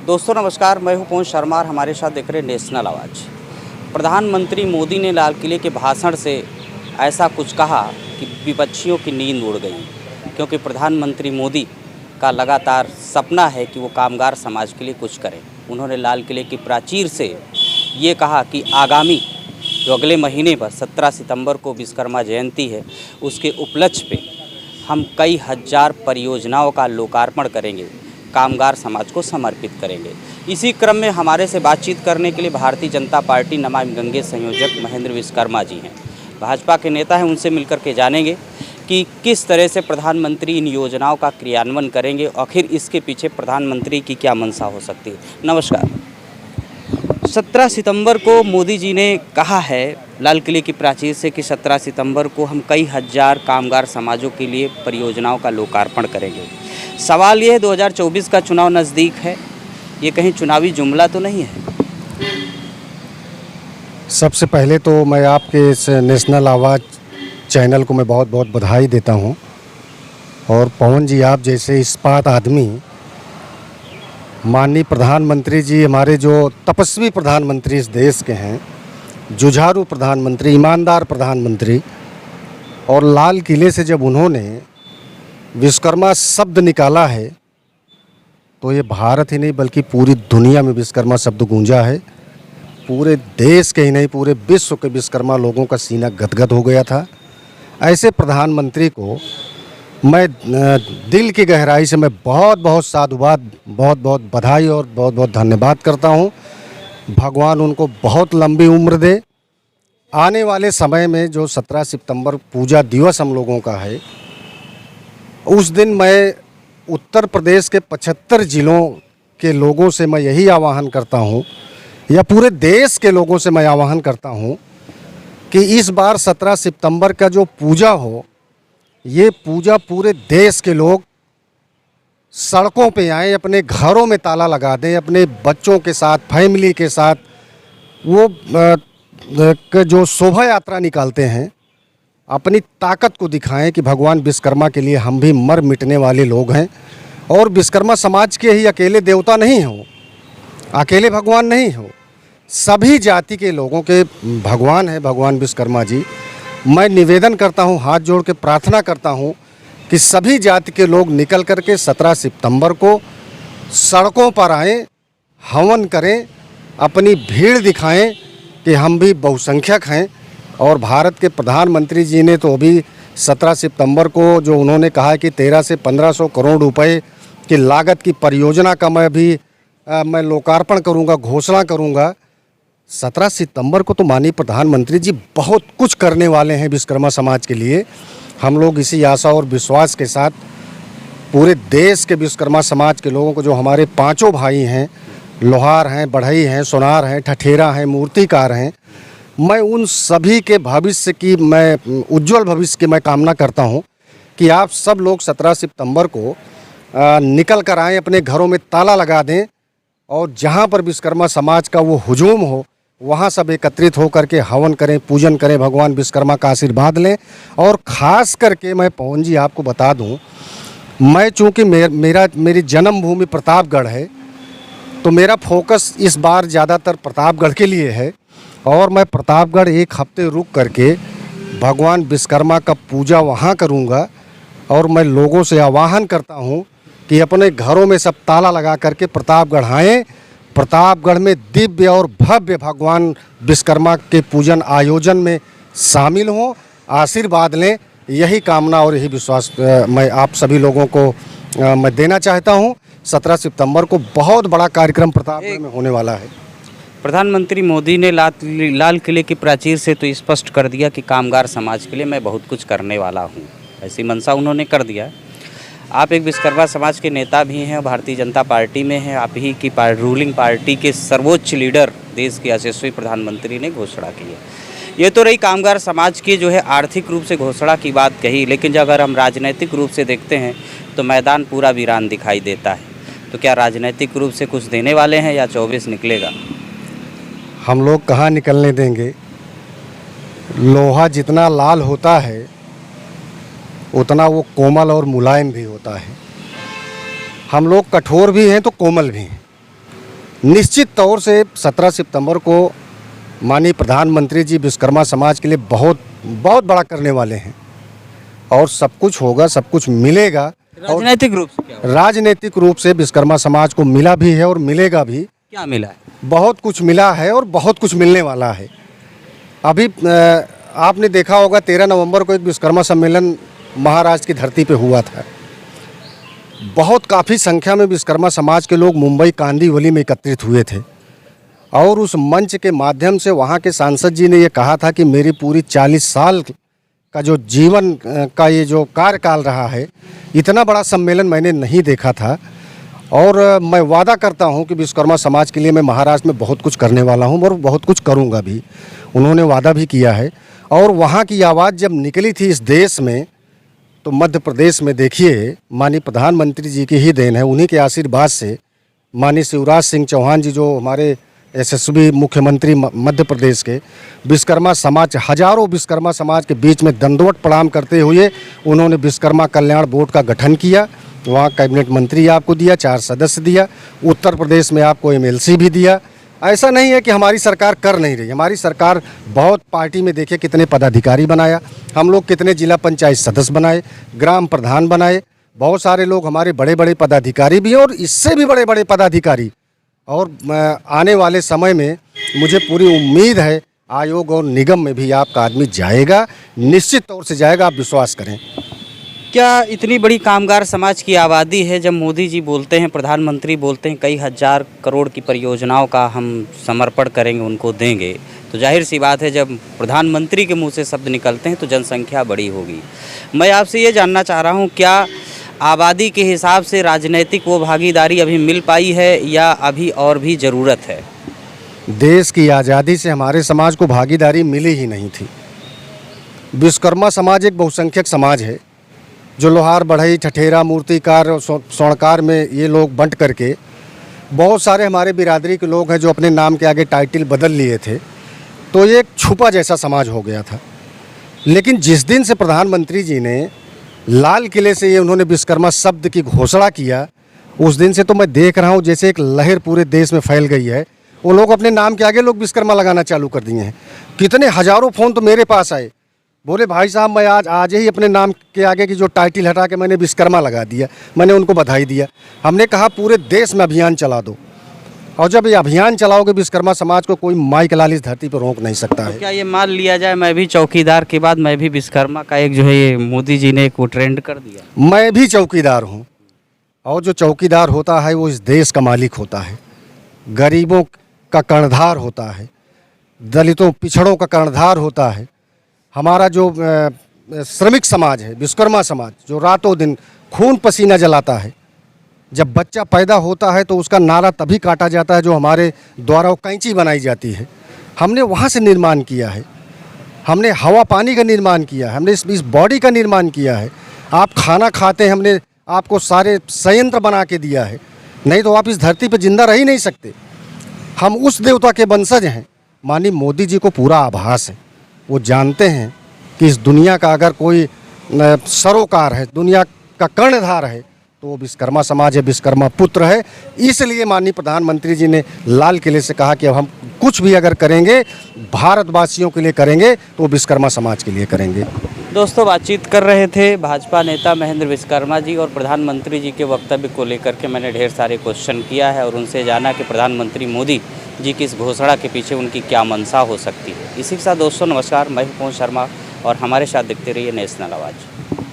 दोस्तों नमस्कार, मैं हूं पवन शर्मा और हमारे साथ देख रहे नेशनल आवाज़। प्रधानमंत्री मोदी ने लाल किले के भाषण से ऐसा कुछ कहा कि विपक्षियों की नींद उड़ गई, क्योंकि प्रधानमंत्री मोदी का लगातार सपना है कि वो कामगार समाज के लिए कुछ करें। उन्होंने लाल किले की प्राचीर से ये कहा कि आगामी जो अगले महीने पर 17 सितंबर को विश्वकर्मा जयंती है, उसके उपलक्ष्य पे हम कई हज़ार परियोजनाओं का लोकार्पण करेंगे, कामगार समाज को समर्पित करेंगे। इसी क्रम में हमारे से बातचीत करने के लिए भारतीय जनता पार्टी नमामि गंगे संयोजक महेंद्र विश्वकर्मा जी हैं, भाजपा के नेता हैं। उनसे मिलकर के जानेंगे कि किस तरह से प्रधानमंत्री इन योजनाओं का क्रियान्वयन करेंगे, आखिर इसके पीछे प्रधानमंत्री की क्या मंशा हो सकती है। नमस्कार। 17 सितंबर को मोदी जी ने कहा है लाल किले की प्राचीर से कि 17 सितंबर को हम कई हज़ार कामगार समाजों के लिए परियोजनाओं का लोकार्पण करेंगे। सवाल ये है, 2024 का चुनाव नज़दीक है, ये कहीं चुनावी जुमला तो नहीं है? सबसे पहले तो मैं आपके इस नेशनल आवाज़ चैनल को मैं बहुत बहुत बधाई देता हूं। और पवन जी, आप जैसे इस्पात आदमी, माननीय प्रधानमंत्री जी, हमारे जो तपस्वी प्रधानमंत्री इस देश के हैं, जुझारू प्रधानमंत्री, ईमानदार प्रधानमंत्री, और लाल किले से जब उन्होंने विश्वकर्मा शब्द निकाला है तो ये भारत ही नहीं बल्कि पूरी दुनिया में विश्वकर्मा शब्द गूंजा है। पूरे देश के ही नहीं, पूरे विश्व के विश्वकर्मा लोगों का सीना गदगद हो गया था। ऐसे प्रधानमंत्री को मैं दिल की गहराई से मैं बहुत बहुत साधुवाद, बहुत बहुत बधाई और बहुत बहुत धन्यवाद करता हूँ। भगवान उनको बहुत लंबी उम्र दे। आने वाले समय में जो 17 सितंबर पूजा दिवस हम लोगों का है, उस दिन मैं उत्तर प्रदेश के 75 ज़िलों के लोगों से मैं यही आह्वान करता हूँ, या पूरे देश के लोगों से मैं आह्वान करता हूँ कि इस बार 17 सितंबर का जो पूजा हो, ये पूजा पूरे देश के लोग सड़कों पे आएँ, अपने घरों में ताला लगा दें, अपने बच्चों के साथ, फैमिली के साथ वो जो शोभा यात्रा निकालते हैं, अपनी ताकत को दिखाएं कि भगवान विश्वकर्मा के लिए हम भी मर मिटने वाले लोग हैं। और विश्वकर्मा समाज के ही अकेले देवता नहीं हो, अकेले भगवान नहीं हो, सभी जाति के लोगों के भगवान है भगवान विश्वकर्मा जी। मैं निवेदन करता हूं, हाथ जोड़ के प्रार्थना करता हूं कि सभी जाति के लोग निकल कर के 17 सितंबर को सड़कों पर आएँ, हवन करें, अपनी भीड़ दिखाएं कि हम भी बहुसंख्यक हैं। और भारत के प्रधानमंत्री जी ने तो अभी 17 सितंबर को जो उन्होंने कहा कि 1300 से 1500 करोड़ रुपए की लागत की परियोजना का मैं लोकार्पण करूंगा, घोषणा करूंगा। 17 सितंबर को तो माननीय प्रधानमंत्री जी बहुत कुछ करने वाले हैं विश्वकर्मा समाज के लिए। हम लोग इसी आशा और विश्वास के साथ पूरे देश के विश्वकर्मा समाज के लोगों को, जो हमारे पाँचों भाई हैं, लोहार हैं, बढ़ई हैं, सोनार हैं, ठठेरा हैं, मूर्तिकार हैं, मैं उन सभी के भविष्य की, मैं उज्जवल भविष्य की मैं कामना करता हूं कि आप सब लोग 17 सितंबर को निकल कर आएँ, अपने घरों में ताला लगा दें, और जहां पर विश्वकर्मा समाज का वो हुजूम हो, वहां सब एकत्रित होकर के हवन करें, पूजन करें, भगवान विश्वकर्मा का आशीर्वाद लें। और ख़ास करके मैं पवन जी आपको बता दूं, मैं चूँकि मेरी जन्मभूमि प्रतापगढ़ है, तो मेरा फोकस इस बार ज़्यादातर प्रतापगढ़ के लिए है। और मैं प्रतापगढ़ एक हफ्ते रुक करके भगवान विश्वकर्मा का पूजा वहाँ करूँगा। और मैं लोगों से आह्वान करता हूँ कि अपने घरों में सब ताला लगा करके प्रतापगढ़ आएँ, प्रतापगढ़ में दिव्य और भव्य भगवान विश्वकर्मा के पूजन आयोजन में शामिल हों, आशीर्वाद लें। यही कामना और यही विश्वास मैं आप सभी लोगों को मैं देना चाहता हूँ। 17 सितंबर को बहुत बड़ा कार्यक्रम प्रतापगढ़ में होने वाला है। प्रधानमंत्री मोदी ने लाल किले की प्राचीर से तो स्पष्ट कर दिया कि कामगार समाज के लिए मैं बहुत कुछ करने वाला हूं, ऐसी मंशा उन्होंने कर दिया। आप एक विश्वकर्मा समाज के नेता भी हैं, भारतीय जनता पार्टी में हैं, आप ही की रूलिंग पार्टी के सर्वोच्च लीडर, देश के यशस्वी प्रधानमंत्री ने घोषणा की है। ये तो रही कामगार समाज की जो है आर्थिक रूप से घोषणा की बात कही, लेकिन जब अगर हम राजनीतिक रूप से देखते हैं तो मैदान पूरा वीरान दिखाई देता है। तो क्या राजनीतिक रूप से कुछ देने वाले हैं या 24 निकलेगा? हम लोग कहाँ निकलने देंगे। लोहा जितना लाल होता है उतना वो कोमल और मुलायम भी होता है। हम लोग कठोर भी हैं तो कोमल भी हैं। निश्चित तौर से 17 सितंबर को माननीय प्रधानमंत्री जी विश्वकर्मा समाज के लिए बहुत बहुत बड़ा करने वाले हैं और सब कुछ होगा, सब कुछ मिलेगा। और राजनीतिक रूप से क्या होगा? राजनीतिक रूप से विश्वकर्मा समाज को मिला भी है और मिलेगा भी। क्या मिला है? बहुत कुछ मिला है और बहुत कुछ मिलने वाला है। अभी आपने देखा होगा 13 नवंबर को एक विश्वकर्मा सम्मेलन महाराष्ट्र की धरती पे हुआ था। बहुत काफ़ी संख्या में विश्वकर्मा समाज के लोग मुंबई कांदिवली में एकत्रित हुए थे और उस मंच के माध्यम से वहाँ के सांसद जी ने ये कहा था कि मेरी पूरी 40 साल का जो जीवन का ये जो कार्यकाल रहा है, इतना बड़ा सम्मेलन मैंने नहीं देखा था और मैं वादा करता हूँ कि विश्वकर्मा समाज के लिए मैं महाराष्ट्र में बहुत कुछ करने वाला हूँ और बहुत कुछ करूँगा भी। उन्होंने वादा भी किया है और वहाँ की आवाज़ जब निकली थी इस देश में, तो मध्य प्रदेश में देखिए माननीय प्रधानमंत्री जी की ही देन है, उन्हीं के आशीर्वाद से माननीय शिवराज सिंह चौहान जी जो हमारे यशस्वी मुख्यमंत्री मध्य प्रदेश के, विश्वकर्मा समाज, हजारों विश्वकर्मा समाज के बीच में दंडवत प्रणाम करते हुए उन्होंने विश्वकर्मा कल्याण बोर्ड का गठन किया। वहाँ कैबिनेट मंत्री आपको दिया, 4 सदस्य दिया, उत्तर प्रदेश में आपको MLC भी दिया। ऐसा नहीं है कि हमारी सरकार कर नहीं रही, हमारी सरकार बहुत पार्टी में देखिए कितने पदाधिकारी बनाया, हम लोग कितने जिला पंचायत सदस्य बनाए, ग्राम प्रधान बनाए, बहुत सारे लोग हमारे बड़े बड़े पदाधिकारी भी हैं और इससे भी बड़े बड़े पदाधिकारी। और आने वाले समय में मुझे पूरी उम्मीद है आयोग और निगम में भी आपका आदमी जाएगा, निश्चित तौर से जाएगा, आप विश्वास करें। क्या इतनी बड़ी कामगार समाज की आबादी है, जब मोदी जी बोलते हैं, प्रधानमंत्री बोलते हैं कई हजार करोड़ की परियोजनाओं का हम समर्पण करेंगे, उनको देंगे, तो जाहिर सी बात है जब प्रधानमंत्री के मुंह से शब्द निकलते हैं तो जनसंख्या बड़ी होगी। मैं आपसे ये जानना चाह रहा हूँ, क्या आबादी के हिसाब से राजनीतिक वो भागीदारी अभी मिल पाई है या अभी और भी ज़रूरत है? देश की आज़ादी से हमारे समाज को भागीदारी मिली ही नहीं थी। विश्वकर्मा समाज एक बहुसंख्यक समाज है जो लोहार, बढ़ई, ठठेरा, मूर्तिकार और स्वर्णकार में ये लोग बंट करके, बहुत सारे हमारे बिरादरी के लोग हैं जो अपने नाम के आगे टाइटल बदल लिए थे, तो ये एक छुपा जैसा समाज हो गया था। लेकिन जिस दिन से प्रधानमंत्री जी ने लाल किले से ये उन्होंने विश्वकर्मा शब्द की घोषणा किया, उस दिन से तो मैं देख रहा हूँ जैसे एक लहर पूरे देश में फैल गई है। वो लोग अपने नाम के आगे लोग विश्वकर्मा लगाना चालू कर दिए हैं। कितने हजारों फ़ोन तो मेरे पास आए, बोले भाई साहब मैं आज ही अपने नाम के आगे की जो टाइटल हटा के मैंने विश्वकर्मा लगा दिया। मैंने उनको बधाई दिया। हमने कहा पूरे देश में अभियान चला दो, और जब ये अभियान चलाओगे विश्वकर्मा समाज को कोई माइक लाल इस धरती पर रोक नहीं सकता है। तो क्या ये मान लिया जाए, मैं भी चौकीदार के बाद मैं भी विश्वकर्मा का एक जो है ये मोदी जी ने एक वो ट्रेंड कर दिया? मैं भी चौकीदार हूँ, और जो चौकीदार होता है वो इस देश का मालिक होता है, गरीबों का कर्णधार होता है, दलितों पिछड़ों का कर्णधार होता है। हमारा जो श्रमिक समाज है, विश्वकर्मा समाज, जो रातों दिन खून पसीना जलाता है, जब बच्चा पैदा होता है तो उसका नारा तभी काटा जाता है जो हमारे द्वारा वो कैंची बनाई जाती है। हमने वहाँ से निर्माण किया है, हमने हवा पानी का निर्माण किया है, हमने इस बॉडी का निर्माण किया है। आप खाना खाते हैं, हमने आपको सारे संयंत्र बना के दिया है, नहीं तो आप इस धरती पर जिंदा रह ही नहीं सकते। हम उस देवता के वंशज हैं। माननीय मोदी जी को पूरा आभास है, वो जानते हैं कि इस दुनिया का अगर कोई सरोकार है, दुनिया का कर्णधार है, तो वो विश्वकर्मा समाज है, विश्वकर्मा पुत्र है। इसलिए माननीय प्रधानमंत्री जी ने लाल किले से कहा कि अब हम कुछ भी अगर करेंगे भारतवासियों के लिए करेंगे तो विश्वकर्मा समाज के लिए करेंगे। दोस्तों, बातचीत कर रहे थे भाजपा नेता महेंद्र विश्वकर्मा जी, और प्रधानमंत्री जी के वक्तव्य को लेकर के मैंने ढेर सारे क्वेश्चन किया है और उनसे जाना कि प्रधानमंत्री मोदी जी की इस घोषणा के पीछे उनकी क्या मंशा हो सकती है। इसी के साथ दोस्तों नमस्कार, मैं हूं पवन शर्मा और हमारे साथ देखते रहिए नेशनल आवाज़।